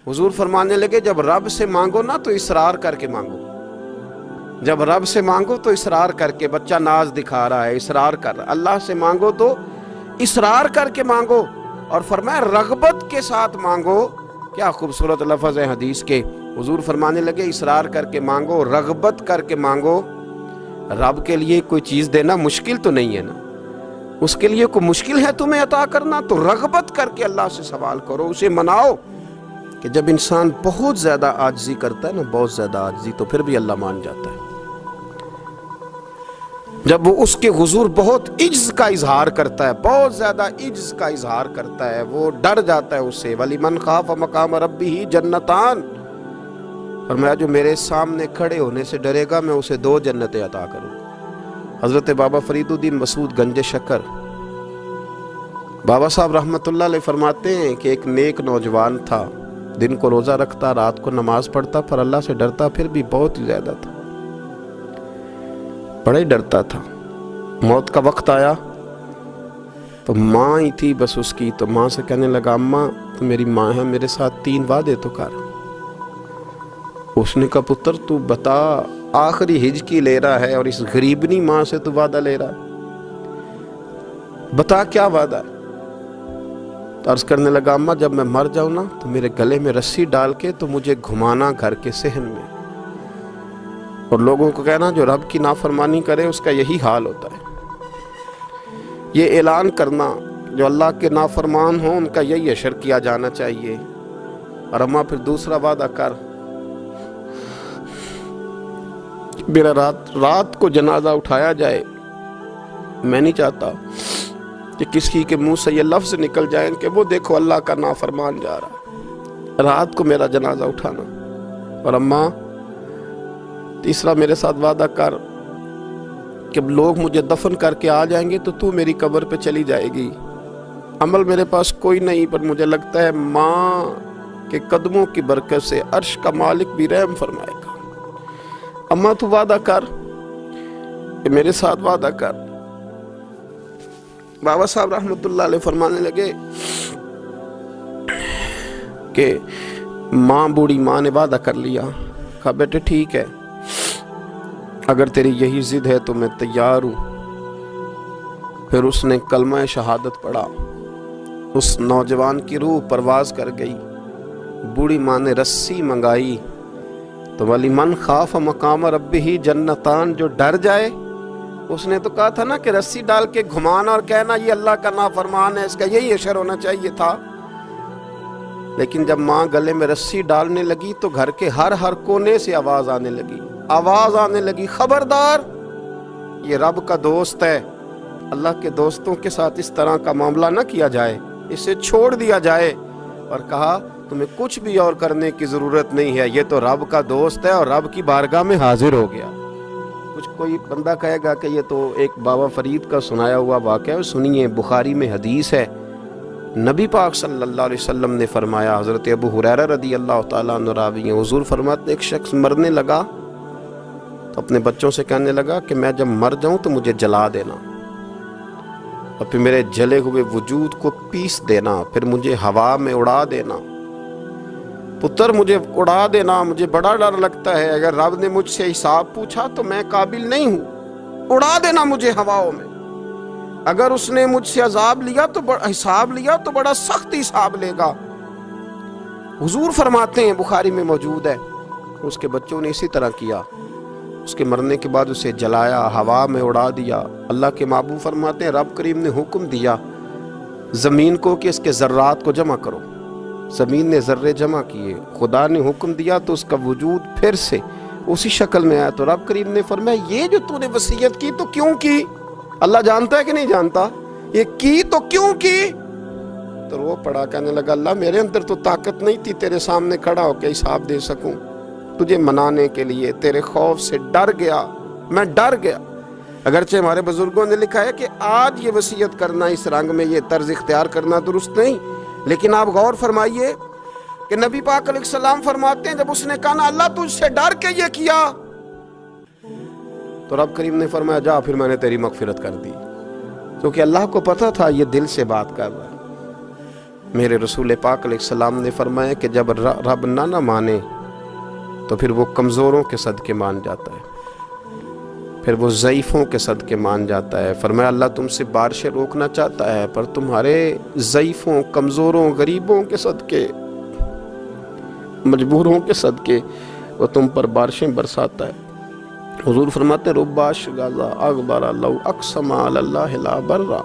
حضور فرمانے لگے جب رب سے مانگو نا تو اصرار کر کے مانگو، جب رب سے مانگو تو اصرار کر کے، بچہ ناز دکھا رہا ہے اصرار کر رہا، اللہ سے مانگو تو اصرار کر کے مانگو، اور فرمایا رغبت کے ساتھ مانگو۔ کیا خوبصورت لفظ ہے حدیث کے۔ حضور فرمانے لگے اصرار کر کے مانگو، رغبت کر کے مانگو۔ رب کے لیے کوئی چیز دینا مشکل تو نہیں ہے نا، اس کے لیے کوئی مشکل ہے تمہیں عطا کرنا؟ تو رغبت کر کے اللہ سے سوال کرو، اسے مناؤ۔ کہ جب انسان بہت زیادہ عاجزی کرتا ہے نا، بہت زیادہ عاجزی، تو پھر بھی اللہ مان جاتا ہے۔ جب وہ اس کے حضور بہت عجز کا اظہار کرتا ہے، بہت زیادہ عجز کا اظہار کرتا ہے، وہ ڈر جاتا ہے اس سے۔ وَلِمَنْ خَافَ مَقَامَ رَبِّهِ جَنَّتَانِ، فرمایا جو میرے سامنے کھڑے ہونے سے ڈرے گا میں اسے 2 جنتیں عطا کروں گا۔ حضرت بابا فرید الدین مسعود گنج شکر بابا صاحب رحمۃ اللہ علیہ فرماتے ہیں کہ ایک نیک نوجوان تھا، دن کو روزہ رکھتا، رات کو نماز پڑھتا، پر اللہ سے ڈرتا پھر بھی بہت ہی زیادہ تھا، بڑا ہی ڈرتا تھا۔ موت کا وقت آیا تو ماں ہی تھی بس اس کی، تو ماں سے کہنے لگا اماں تو میری ماں ہے، میرے ساتھ 3 وعدے تو کر۔ اس نے کہا پتر تو بتا، آخری ہج کی لے رہا ہے اور اس غریبنی ماں سے تو وعدہ لے رہا ہے، بتا کیا وعدہ ہے؟ تو عرض کرنے لگا اماں جب میں مر جاؤں نا تو میرے گلے میں رسی ڈال کے تو مجھے گھمانا گھر کے صحن میں، اور لوگوں کو کہنا جو رب کی نافرمانی کرے اس کا یہی حال ہوتا ہے۔ یہ اعلان کرنا جو اللہ کے نافرمان ہوں ان کا یہی اشر کیا جانا چاہیے۔ اور اماں پھر دوسرا وعدہ کر، میرا رات کو جنازہ اٹھایا جائے، میں نہیں چاہتا کہ کسی کے منہ سے یہ لفظ نکل جائیں کہ وہ دیکھو اللہ کا نافرمان جا رہا، رات کو میرا جنازہ اٹھانا۔ اور اماں تیسرا میرے ساتھ وعدہ کر کہ لوگ مجھے دفن کر کے آ جائیں گے تو میری قبر پہ چلی جائے گی، عمل میرے پاس کوئی نہیں، پر مجھے لگتا ہے ماں کے قدموں کی برکت سے عرش کا مالک بھی رحم فرمائے گا۔ اماں تو وعدہ کر کہ میرے ساتھ وعدہ کر۔ بابا صاحب رحمۃ اللہ علیہ فرمانے لگے کہ ماں بوڑھی ماں نے وعدہ کر لیا، کہا بیٹے ٹھیک ہے اگر تیری یہی ضد ہے تو میں تیار ہوں۔ پھر اس نے کلمہ شہادت پڑھا، اس نوجوان کی روح پرواز کر گئی، بوڑھی ماں نے رسی منگائی تو وَلِمَنْ خَافَ مَقَامَ رَبِّهِ جَنَّتَانِ، جو ڈر جائے، اس نے تو کہا تھا نا کہ رسی ڈال کے گھمانا اور کہنا یہ اللہ کا نافرمان ہے، اس کا یہی اشر ہونا چاہیے تھا۔ لیکن جب ماں گلے میں رسی ڈالنے لگی تو گھر کے ہر کونے سے آواز آنے لگی، خبردار یہ رب کا دوست ہے، اللہ کے دوستوں کے ساتھ اس طرح کا معاملہ نہ کیا جائے، اسے چھوڑ دیا جائے۔ اور کہا تمہیں کچھ بھی اور کرنے کی ضرورت نہیں ہے، یہ تو رب کا دوست ہے اور رب کی بارگاہ میں حاضر ہو گیا۔ کچھ کوئی بندہ کہے گا کہ یہ تو ایک بابا فرید کا سنایا ہوا واقعہ ہے، سنیے بخاری میں حدیث ہے، نبی پاک صلی اللہ علیہ وسلم نے فرمایا، حضرت ابو ہریرہ رضی اللہ تعالیٰ عنہ راوی ہیں، حضور فرماتے ہیں ایک شخص مرنے لگا تو اپنے بچوں سے کہنے لگا کہ میں جب مر جاؤں تو مجھے جلا دینا، اور پھر میرے جلے ہوئے وجود کو پیس دینا، پھر مجھے ہوا میں اڑا دینا۔ پتر مجھے اڑا دینا، مجھے بڑا ڈر لگتا ہے، اگر رب نے مجھ سے حساب پوچھا تو میں قابل نہیں ہوں، اڑا دینا مجھے ہواؤں میں۔ اگر اس نے مجھ سے عذاب لیا تو حساب لیا تو بڑا سخت حساب لے گا۔ حضور فرماتے ہیں بخاری میں موجود ہے، اس کے بچوں نے اسی طرح کیا، اس کے مرنے کے بعد اسے جلایا، ہوا میں اڑا دیا۔ اللہ کے محبوب فرماتے ہیں رب کریم نے حکم دیا زمین کو کہ اس کے ذرات کو جمع کرو، زمین نے ذرے جمع کیے، خدا نے حکم دیا تو اس کا وجود پھر سے اسی شکل میں آیا۔ تو رب کریم نے فرمایا یہ جو تو نے وصیت کی تو کیوں کی؟ اللہ جانتا ہے کہ نہیں جانتا؟ یہ کی تو کیوں کی؟ تو وہ پڑا کہنے لگا اللہ میرے اندر تو طاقت نہیں تھی تیرے سامنے کھڑا ہو کے حساب دے سکوں، تجھے منانے کے لیے تیرے خوف سے ڈر گیا، میں ڈر گیا۔ اگرچہ ہمارے بزرگوں نے لکھا ہے کہ آج یہ وصیت کرنا، اس رنگ میں یہ طرز اختیار کرنا درست نہیں، لیکن آپ غور فرمائیے کہ نبی پاک علیہ السلام فرماتے ہیں جب اس نے کہا نا اللہ تجھ سے ڈر کے یہ کیا، تو رب کریم نے فرمایا جا پھر میں نے تیری مغفرت کر دی، کیونکہ اللہ کو پتا تھا یہ دل سے بات کر رہا ہے۔ میرے رسول پاک علیہ السلام نے فرمایا کہ جب رب نہ مانے تو پھر وہ کمزوروں کے صدقے مان جاتا ہے، پھر وہ ضعیفوں کے صدقے مان جاتا ہے۔ فرمایا اللہ تم سے بارشیں روکنا چاہتا ہے، پر تمہارے ضعیفوں، کمزوروں، غریبوں کے صدقے، مجبوروں کے صدقے وہ تم پر بارشیں برساتا ہے۔ حضور فرماتے ہیں رب اشغاذا اغبر لو اقسم علی اللہ لا برا۔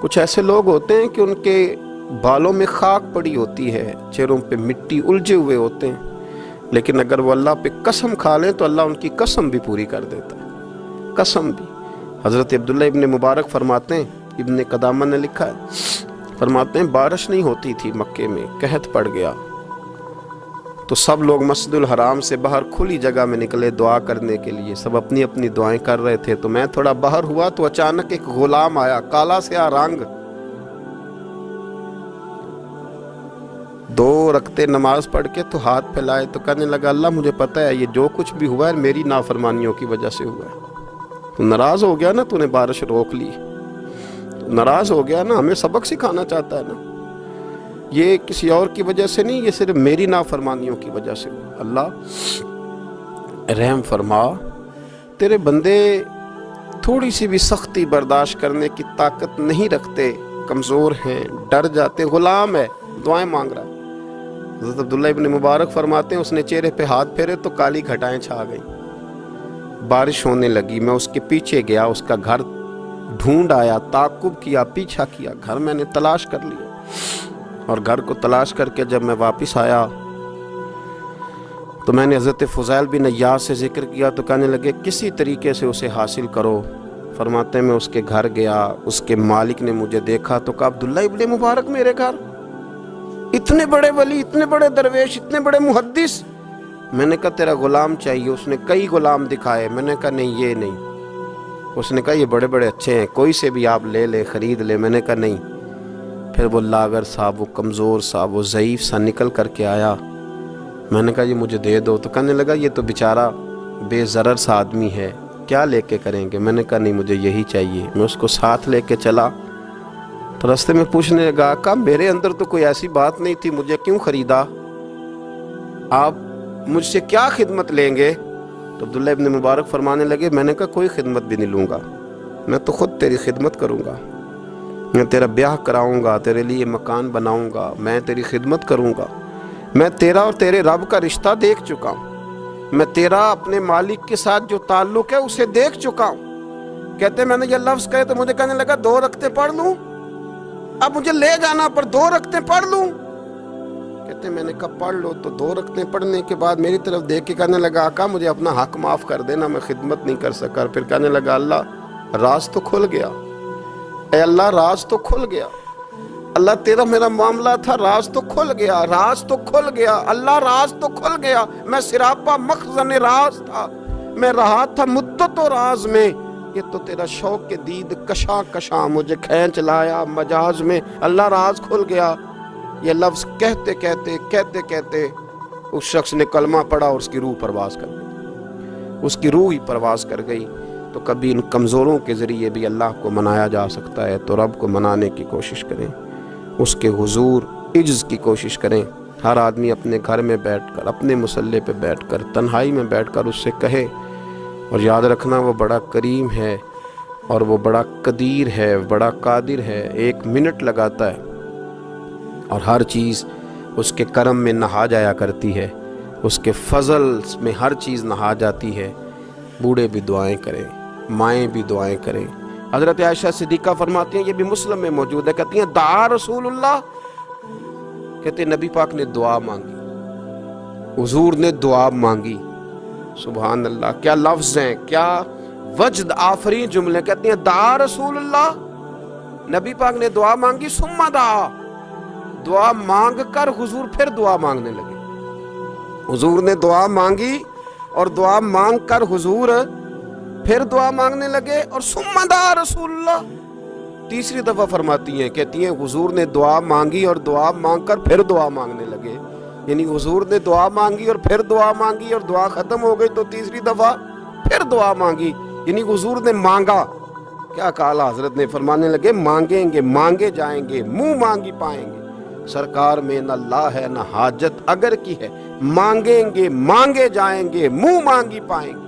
کچھ ایسے لوگ ہوتے ہیں کہ ان کے بالوں میں خاک پڑی ہوتی ہے، چہروں پہ مٹی الجھے ہوئے ہوتے ہیں، لیکن اگر وہ اللہ پہ قسم کھا لیں تو اللہ ان کی قسم بھی پوری کر دیتا ہے، قسم بھی۔ حضرت عبداللہ ابن مبارک فرماتے ہیں، ابن قدامہ نے لکھا ہے، فرماتے ہیں بارش نہیں ہوتی تھی مکے میں، قحط پڑ گیا تو سب لوگ مسجد الحرام سے باہر کھلی جگہ میں نکلے دعا کرنے کے لیے، سب اپنی اپنی دعائیں کر رہے تھے۔ تو میں تھوڑا باہر ہوا تو اچانک ایک غلام آیا، کالا سیاہ رنگ، 2 رکعتیں نماز پڑھ کے تو ہاتھ پھیلائے تو کہنے لگا اللہ مجھے پتہ ہے یہ جو کچھ بھی ہوا ہے میری نافرمانیوں کی وجہ سے ہوا ہے۔ تو ناراض ہو گیا نا، تو نے بارش روک لی، ناراض ہو گیا نا، ہمیں سبق سکھانا چاہتا ہے نا، یہ کسی اور کی وجہ سے نہیں، یہ صرف میری نافرمانیوں کی وجہ سے ہوا۔ اللہ رحم فرما، تیرے بندے تھوڑی سی بھی سختی برداشت کرنے کی طاقت نہیں رکھتے، کمزور ہیں، ڈر جاتے، غلام ہے، دعائیں مانگ رہا۔ حضرت عبداللہ ابن مبارک فرماتے ہیں اس نے چہرے پہ ہاتھ پھیرے تو کالی گھٹائیں چھا گئیں، بارش ہونے لگی، میں اس کے پیچھے گیا، اس کا گھر ڈھونڈ آیا، تعقب کیا، پیچھا کیا، گھر میں نے تلاش کر لیا، اور گھر کو تلاش کر کے جب میں واپس آیا تو میں نے حضرت فضیل بن عیاض سے ذکر کیا تو کہنے لگے کسی طریقے سے اسے حاصل کرو۔ فرماتے ہیں میں اس کے گھر گیا، اس کے مالک نے مجھے دیکھا تو کہا عبداللہ ابن مبارک میرے گھر، اتنے بڑے ولی، اتنے بڑے درویش، اتنے بڑے محدث۔ میں نے کہا تیرا غلام چاہیے، اس نے کئی غلام دکھائے، میں نے کہا نہیں یہ نہیں، اس نے کہا یہ بڑے بڑے اچھے ہیں، کوئی سے بھی آپ لے لے، خرید لے، میں نے کہا نہیں۔ پھر وہ لاغر صاحب، وہ کمزور صاحب، وہ ضعیف سا نکل کر کے آیا، میں نے کہا یہ مجھے دے دو، تو کہنے لگا یہ تو بیچارہ بے ضرر سا آدمی ہے، کیا لے کے کریں گے؟ میں نے کہا نہیں مجھے یہی چاہیے۔ میں اس کو ساتھ لے کے چلا تو راستے میں پوچھنے لگا کہ میرے اندر تو کوئی ایسی بات نہیں تھی، مجھے کیوں خریدا؟ آپ مجھ سے کیا خدمت لیں گے؟ تو عبداللہ ابن مبارک فرمانے لگے میں نے کہا کوئی خدمت بھی نہیں لوں گا، میں تو خود تیری خدمت کروں گا، میں تیرا بیاہ کراؤں گا، تیرے لیے مکان بناؤں گا، میں تیری خدمت کروں گا، میں تیرا اور تیرے رب کا رشتہ دیکھ چکا ہوں، میں تیرا اپنے مالک کے ساتھ جو تعلق ہے اسے دیکھ چکا ہوں۔ کہتے میں نے یہ لفظ کہے تو مجھے کہنے لگا 2 رکعتیں پڑھ لوں، اب مجھے لے جانا پر 2 رکعتیں پڑھ لوں۔ کہتے میں نے کہا پڑھ لو، تو 2 رکعتیں پڑھنے کے بعد میری طرف دیکھ کے کہنے لگا آقا مجھے اپنا حق معاف کر دینا، میں خدمت نہیں کر سکا۔ پھر کہنے لگا اللہ راز تو کھل گیا، اے اللہ راز تو کھل گیا، اللہ تیرا میرا معاملہ تھا، راز تو کھل گیا، راز تو کھل گیا، اللہ راز تو کھل گیا، میں سراپا مخزن راز تھا، میں رہا تھا مدت و راز میں، یہ تو تیرا شوق کے دید کشاں کشاں مجھے کھینچ لایا مجاز میں، اللہ راز کھل گیا۔ یہ لفظ کہتے کہتے کہتے کہتے اس شخص نے کلمہ پڑھا اور اس کی روح پرواز کر گئی، اس کی روح ہی پرواز کر گئی۔ تو کبھی ان کمزوروں کے ذریعے بھی اللہ کو منایا جا سکتا ہے، تو رب کو منانے کی کوشش کریں، اس کے حضور عجز کی کوشش کریں۔ ہر آدمی اپنے گھر میں بیٹھ کر، اپنے مصلے پہ بیٹھ کر، تنہائی میں بیٹھ کر اس سے کہے، اور یاد رکھنا وہ بڑا کریم ہے اور وہ بڑا قدیر ہے، بڑا قادر ہے، 1 منٹ لگاتا ہے اور ہر چیز اس کے کرم میں نہا جایا کرتی ہے، اس کے فضل میں ہر چیز نہا جاتی ہے۔ بوڑھے بھی دعائیں کریں، مائیں بھی دعائیں کریں۔ حضرت عائشہ صدیقہ فرماتی ہیں، یہ بھی مسلم میں موجود ہے، کہتی ہیں دعا رسول اللہ، کہتے ہیں نبی پاک نے دعا مانگی، حضور نے دعا مانگی۔ سبحان اللہ، کیا لفظ ہیں، کیا وجد آفرین جملے۔ کہتی ہیں دعا رسول اللہ، نبی پاک نے دعا مانگی، ثم دعا، دعا مانگ کر حضور پھر دعا مانگنے لگے۔ حضور نے دعا مانگی اور دعا مانگ کر حضور پھر دعا مانگنے لگے، اور ثم دعا رسول اللہ، تیسری دفعہ فرماتی ہیں، کہتی ہیں حضور نے دعا مانگی اور دعا مانگ کر پھر دعا مانگنے لگے، یعنی حضور نے دعا مانگی اور پھر دعا مانگی اور دعا ختم ہو گئی تو تیسری دفعہ پھر دعا مانگی، یعنی حضور نے مانگا۔ کیا کہا حضرت نے، فرمانے لگے مانگیں گے، مانگے جائیں گے، منہ مانگی پائیں گے۔ سرکار میں نہ لا ہے نہ حاجت اگر کی ہے، مانگیں گے مانگے جائیں گے، منہ مانگی پائیں گے۔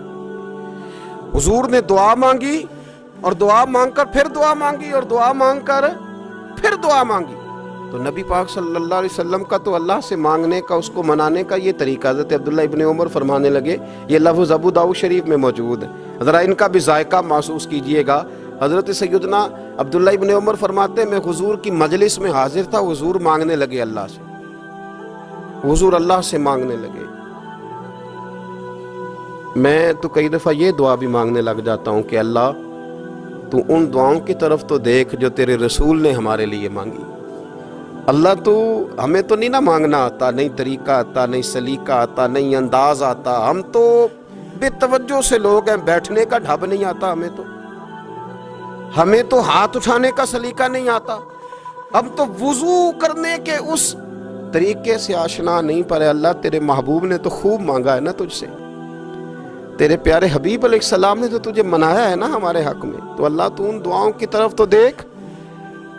حضور نے دعا مانگی اور دعا مانگ کر پھر دعا مانگی اور دعا مانگ کر پھر دعا مانگی۔ تو نبی پاک صلی اللہ علیہ وسلم کا تو اللہ سے مانگنے کا، اس کو منانے کا یہ طریقہ، حضرت عبداللہ ابن عمر فرمانے لگے، یہ لفظ ابو داؤد شریف میں موجود ہے، ذرا ان کا بھی ذائقہ محسوس کیجئے گا۔ حضرت سیدنا عبداللہ ابن عمر فرماتے ہیں میں حضور کی مجلس میں حاضر تھا، حضور مانگنے لگے اللہ سے، حضور اللہ سے مانگنے لگے۔ میں تو کئی دفعہ یہ دعا بھی مانگنے لگ جاتا ہوں کہ اللہ تو ان دعاؤں کی طرف تو دیکھ جو تیرے رسول نے ہمارے لیے مانگی۔ اللہ تو ہمیں تو نہیں نہ مانگنا آتا، نہیں طریقہ آتا، نہیں سلیقہ آتا، نہیں انداز آتا، ہم تو بے توجہ سے لوگ ہیں، بیٹھنے کا ڈھب نہیں آتا ہمیں تو ہاتھ اٹھانے کا سلیقہ نہیں آتا، ہم تو وضو کرنے کے اس طریقے سے آشنا نہیں، پر اللہ تیرے محبوب نے تو خوب مانگا ہے نا تجھ سے، تیرے پیارے حبیب علیہ السلام نے تو تجھے منایا ہے نا ہمارے حق میں، تو اللہ تو ان دعاؤں کی طرف تو دیکھ۔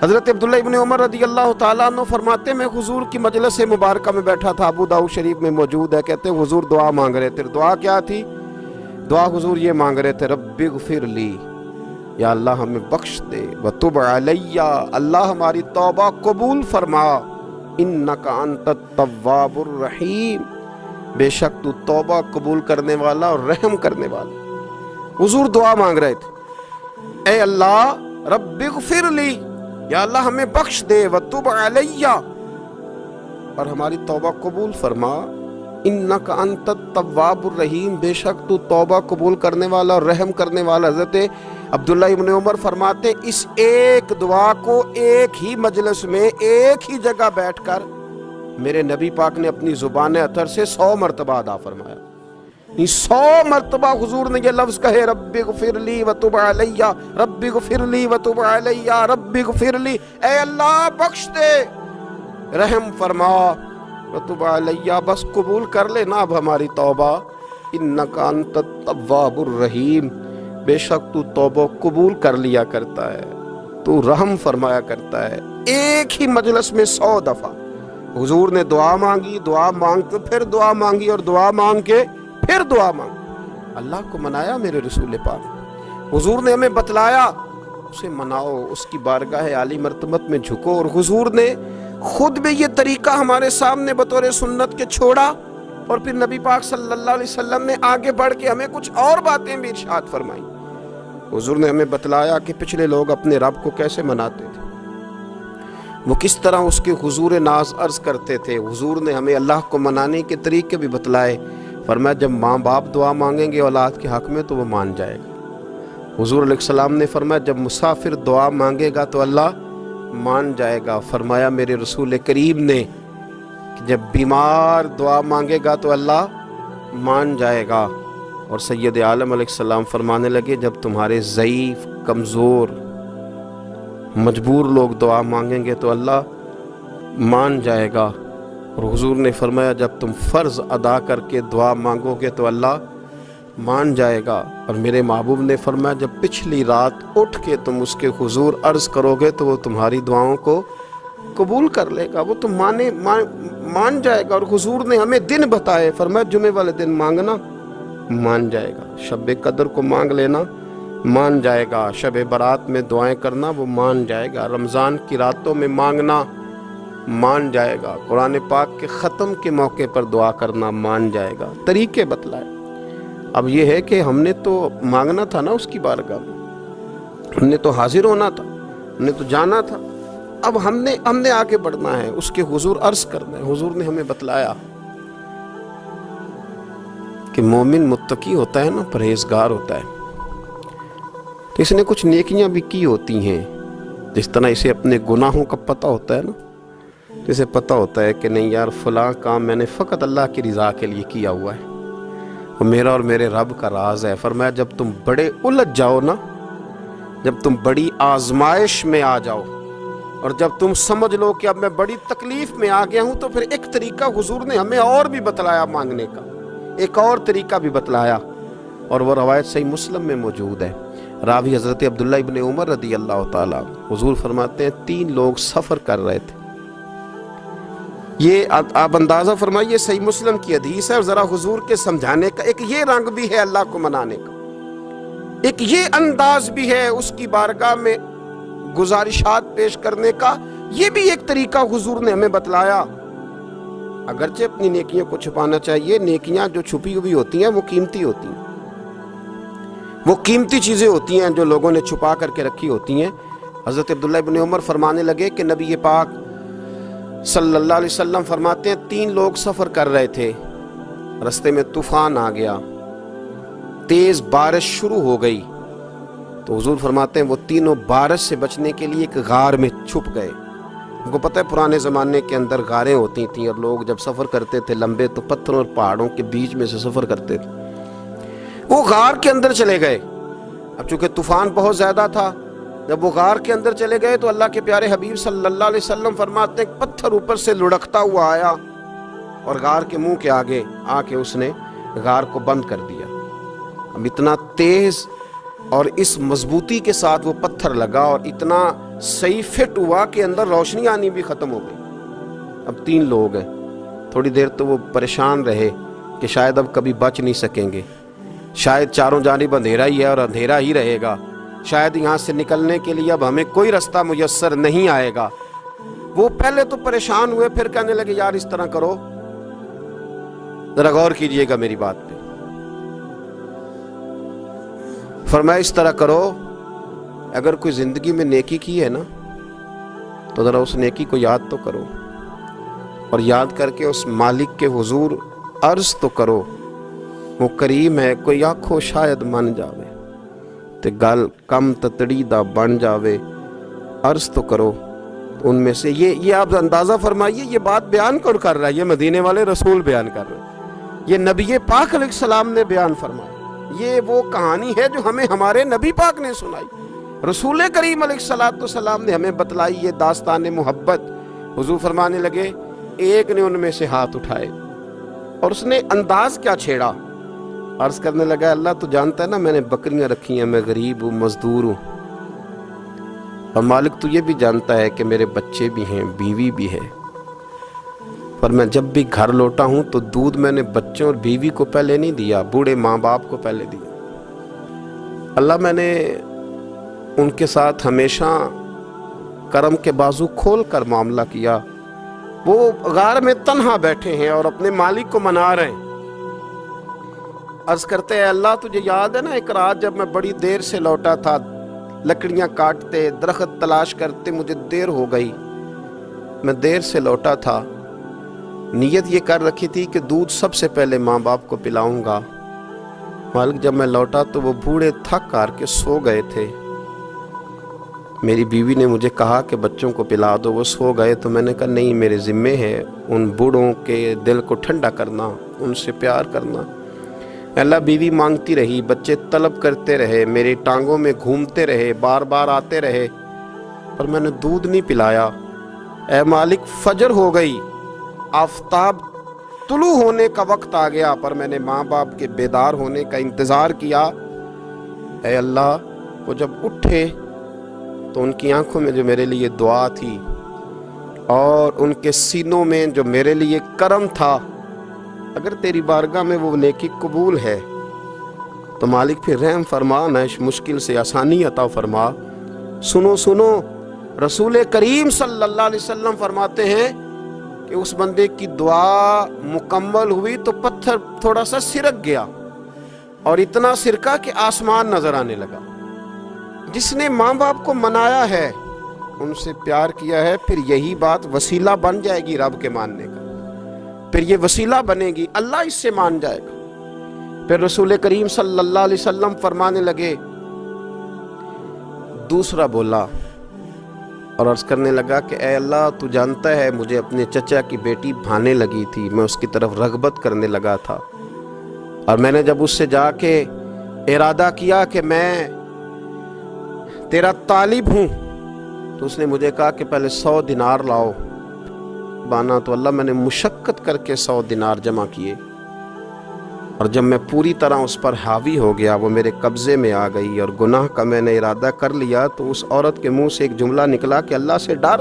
حضرت عبداللہ ابن عمر رضی اللہ تعالیٰ عنہ فرماتے میں حضور کی مجلس مبارکہ میں بیٹھا تھا، ابو داؤد شریف میں موجود ہے، کہتے حضور دعا مانگ رہے تھے۔ دعا کیا تھی؟ دعا حضور یہ مانگ رہے تھے، رب اغفر لی، یا اللہ ہمیں بخش دے، وتب علی، اللہ ہماری توبہ قبول فرما، انک انت التواب الرحیم، بے شک تو توبہ قبول کرنے والا اور رحم کرنے والا۔ حضور دعا مانگ رہے تھے، اے اللہ رب اغفر لی، یا اللہ ہمیں بخش دے، وتب علی، اور ہماری توبہ قبول فرما، انک انت التواب الرحیم، بے شک تو توبہ قبول کرنے والا اور رحم کرنے والا۔ حضرت عبداللہ ابن عمر فرماتے اس ایک دعا کو ایک ہی مجلس میں ایک ہی جگہ بیٹھ کر میرے نبی پاک نے اپنی زبان اطہر سے 100 مرتبہ ادا فرمایا۔ 100 مرتبہ حضور نے یہ لفظ کہے، رب اغفر لی وتب علی، رب اغفر لی وتب علی، رب اغفر لی، اے اللہ بخش دے، رحم فرما، وتب علی، بس قبول کر لے نا اب ہماری توبہ، انک انت التواب الرحیم، بے شک تو توبہ قبول کر لیا کرتا ہے، تو رحم فرمایا کرتا ہے۔ ایک ہی مجلس میں 100 دفعہ حضور نے دعا مانگی، دعا مانگ کے پھر دعا مانگی، اور دعا مانگ کے پھر دعا مانگی۔ اللہ کو منایا میرے رسول پاک، حضور نے ہمیں بتلایا، اسے مناؤ، اس کی بارگاہ عالی مرتبت میں جھکو، اور حضور نے خود بھی یہ طریقہ ہمارے سامنے بطور سنت کے چھوڑا، اور پھر نبی پاک صلی اللہ علیہ وسلم نے آگے بڑھ کے ہمیں کچھ اور باتیں بھی ارشاد فرمائیں۔ حضور نے ہمیں بتلایا کہ پچھلے لوگ اپنے رب کو کیسے مناتے تھے، وہ کس طرح اس کے حضور ناز عرض کرتے تھے۔ حضور نے ہمیں اللہ کو منانے کے طریقے بھی بتلائے، فرمایا جب ماں باپ دعا مانگیں گے اولاد کے حق میں تو وہ مان جائے گا۔ حضور علیہ السلام نے فرمایا جب مسافر دعا مانگے گا تو اللہ مان جائے گا۔ فرمایا میرے رسول کریم نے کہ جب بیمار دعا مانگے گا تو اللہ مان جائے گا۔ اور سید عالم علیہ السلام فرمانے لگے جب تمہارے ضعیف، کمزور، مجبور لوگ دعا مانگیں گے تو اللہ مان جائے گا۔ اور حضور نے فرمایا جب تم فرض ادا کر کے دعا مانگو گے تو اللہ مان جائے گا۔ اور میرے محبوب نے فرمایا جب پچھلی رات اٹھ کے تم اس کے حضور عرض کرو گے تو وہ تمہاری دعاؤں کو قبول کر لے گا، وہ تم مان جائے گا۔ اور حضور نے ہمیں دن بتائے، فرمایا جمعے والے دن مانگنا مان جائے گا، شب قدر کو مانگ لینا مان جائے گا، شب برات میں دعائیں کرنا وہ مان جائے گا، رمضان کی راتوں میں مانگنا مان جائے گا، قرآن پاک کے ختم کے موقع پر دعا کرنا مان جائے گا۔ طریقے بتلائے۔ اب یہ ہے کہ ہم نے تو مانگنا تھا نا اس کی بارگاہ میں، ہم نے تو حاضر ہونا تھا، ہم نے تو جانا تھا، اب ہم نے آگے بڑھنا ہے، اس کے حضور عرض کرنا ہے۔ حضور نے ہمیں بتلایا کہ مومن متقی ہوتا ہے نا، پرہیزگار ہوتا ہے، تو اس نے کچھ نیکیاں بھی کی ہوتی ہیں، جس طرح اسے اپنے گناہوں کا پتہ ہوتا ہے نا، تو اسے پتہ ہوتا ہے کہ نہیں یار فلاں کام میں نے فقط اللہ کی رضا کے لیے کیا ہوا ہے، وہ میرا اور میرے رب کا راز ہے۔ فرمایا جب تم بڑے الجھ جاؤ نا، جب تم بڑی آزمائش میں آ جاؤ، اور جب تم سمجھ لو کہ اب میں بڑی تکلیف میں آ گیا ہوں، تو پھر ایک طریقہ حضور نے ہمیں اور بھی بتلایا مانگنے کا، ایک اور طریقہ بھی بتلایا، اور وہ روایت صحیح مسلم میں موجود ہے۔ راوی حضرت عبداللہ ابن عمر رضی اللہ تعالیٰ، حضور فرماتے ہیں 3 لوگ سفر کر رہے تھے، یہ آپ اندازہ فرمائیے، صحیح مسلم کی حدیث ہے، اور ذرا حضور کے سمجھانے کا ایک یہ رنگ بھی ہے اللہ کو منانے کا، ایک یہ انداز بھی ہے اس کی بارگاہ میں گزارشات پیش کرنے کا، یہ بھی ایک طریقہ حضور نے ہمیں بتلایا۔ اگرچہ اپنی نیکیوں کو چھپانا چاہیے، نیکیاں جو چھپی ہوئی ہوتی ہیں وہ قیمتی ہوتی ہیں، وہ قیمتی چیزیں ہوتی ہیں جو لوگوں نے چھپا کر کے رکھی ہوتی ہیں۔ حضرت عبداللہ ابن عمر فرمانے لگے کہ نبی پاک صلی اللہ علیہ وسلم فرماتے ہیں 3 لوگ سفر کر رہے تھے، رستے میں طوفان آ گیا، تیز بارش شروع ہو گئی، تو حضور فرماتے ہیں وہ تینوں بارش سے بچنے کے لیے ایک غار میں چھپ گئے۔ ان کو پتہ ہے پرانے زمانے کے اندر غاریں ہوتی تھیں، اور لوگ جب سفر کرتے تھے لمبے تو پتھروں اور پہاڑوں کے بیچ میں سے سفر کرتے تھے۔ وہ غار کے اندر چلے گئے۔ اب چونکہ طوفان بہت زیادہ تھا، جب وہ غار کے اندر چلے گئے تو اللہ کے پیارے حبیب صلی اللہ علیہ وسلم فرماتے ہیں پتھر اوپر سے لڑکتا ہوا آیا اور غار کے منہ کے آگے آ کے اس نے غار کو بند کر دیا۔ اب اتنا تیز اور اس مضبوطی کے ساتھ وہ پتھر لگا اور اتنا صحیح فٹ ہوا کہ اندر روشنی آنی بھی ختم ہو گئی۔ اب 3 لوگ ہیں، تھوڑی دیر تو وہ پریشان رہے کہ شاید اب کبھی بچ نہیں سکیں گے، شاید چاروں جانب اندھیرا ہی ہے اور اندھیرا ہی رہے گا، شاید یہاں سے نکلنے کے لیے اب ہمیں کوئی رستہ میسر نہیں آئے گا۔ وہ پہلے تو پریشان ہوئے، پھر کہنے لگے یار اس طرح کرو، ذرا غور کیجئے گا میری بات پہ۔ فرمایا اس طرح کرو، اگر کوئی زندگی میں نیکی کی ہے نا تو ذرا اس نیکی کو یاد تو کرو، اور یاد کر کے اس مالک کے حضور عرض تو کرو، وہ کریم ہے، کوئی آنکھو شاید من جاوے تے گل کم تتڑی دا بن جاوے، عرض تو کرو۔ ان میں سے یہ آپ اندازہ فرمائیے، یہ بات بیان کون کر رہا ہے؟ یہ مدینے والے رسول بیان کر رہے ہیں، یہ نبی پاک علیہ السلام نے بیان فرمایا۔ یہ وہ کہانی ہے جو ہمیں ہمارے نبی پاک نے سنائی، رسول کریم علیہ السلام نے ہمیں بتلائی، یہ داستان محبت۔ حضور فرمانے لگے ایک نے ان میں سے ہاتھ اٹھائے اور اس نے انداز کیا چھیڑا، عرض کرنے لگا اللہ تو جانتا ہے نا میں نے بکریاں رکھی ہیں، میں غریب ہوں، مزدور ہوں، اور مالک تو یہ بھی جانتا ہے کہ میرے بچے بھی ہیں، بیوی بھی ہے، پر میں جب بھی گھر لوٹا ہوں تو دودھ میں نے بچوں اور بیوی کو پہلے نہیں دیا، بوڑھے ماں باپ کو پہلے دیا۔ اللہ میں نے ان کے ساتھ ہمیشہ کرم کے بازو کھول کر معاملہ کیا۔ وہ غار میں تنہا بیٹھے ہیں اور اپنے مالک کو منا رہے ہیں، عرض کرتے ہیں اللہ تجھے یاد ہے نا ایک رات جب میں بڑی دیر سے لوٹا تھا، لکڑیاں کاٹتے، درخت تلاش کرتے، مجھے دیر ہو گئی، میں دیر سے لوٹا تھا، نیت یہ کر رکھی تھی کہ دودھ سب سے پہلے ماں باپ کو پلاؤں گا، مالک جب میں لوٹا تو وہ بوڑھے تھک کر کے سو گئے تھے، میری بیوی نے مجھے کہا کہ بچوں کو پلا دو، وہ سو گئے، تو میں نے کہا نہیں میرے ذمے ہے ان بوڑھوں کے دل کو ٹھنڈا کرنا، ان سے پیار کرنا۔ اللہ بیوی مانگتی رہی، بچے طلب کرتے رہے، میری ٹانگوں میں گھومتے رہے، بار بار آتے رہے، پر میں نے دودھ نہیں پلایا۔ اے مالک فجر ہو گئی، آفتاب طلوع ہونے کا وقت آ گیا، پر میں نے ماں باپ کے بیدار ہونے کا انتظار کیا۔ اے اللہ وہ جب اٹھے تو ان کی آنکھوں میں جو میرے لیے دعا تھی اور ان کے سینوں میں جو میرے لیے کرم تھا، اگر تیری بارگاہ میں وہ نیکی قبول ہے تو مالک پھر رحم فرما، نہ اس مشکل سے آسانی عطا فرما۔ سنو سنو، رسول کریم صلی اللہ علیہ وسلم فرماتے ہیں کہ اس بندے کی دعا مکمل ہوئی تو پتھر تھوڑا سا سرک گیا، اور اتنا سرکا کہ آسمان نظر آنے لگا۔ جس نے ماں باپ کو منایا ہے، ان سے پیار کیا ہے، پھر یہی بات وسیلہ بن جائے گی رب کے ماننے کا، پھر یہ وسیلہ بنے گی، اللہ اس سے مان جائے گا۔ پھر رسول کریم صلی اللہ علیہ وسلم فرمانے لگے، دوسرا بولا اور عرض کرنے لگا کہ اے اللہ تو جانتا ہے مجھے اپنے چچا کی بیٹی بھانے لگی تھی، میں اس کی طرف رغبت کرنے لگا تھا، اور میں نے جب اس سے جا کے ارادہ کیا کہ میں تیرا طالب ہوں، تو اس نے مجھے کہا کہ پہلے 100 دینار لاؤ بانا، تو اللہ میں نے مشقت کر کے 100 دینار جمع کیے، اور جب میں پوری طرح اس پر حاوی ہو گیا، وہ میرے قبضے میں آ گئی اور گناہ کا میں نے ارادہ کر لیا، تو اس عورت کے منہ سے ایک جملہ نکلا کہ اللہ سے ڈر،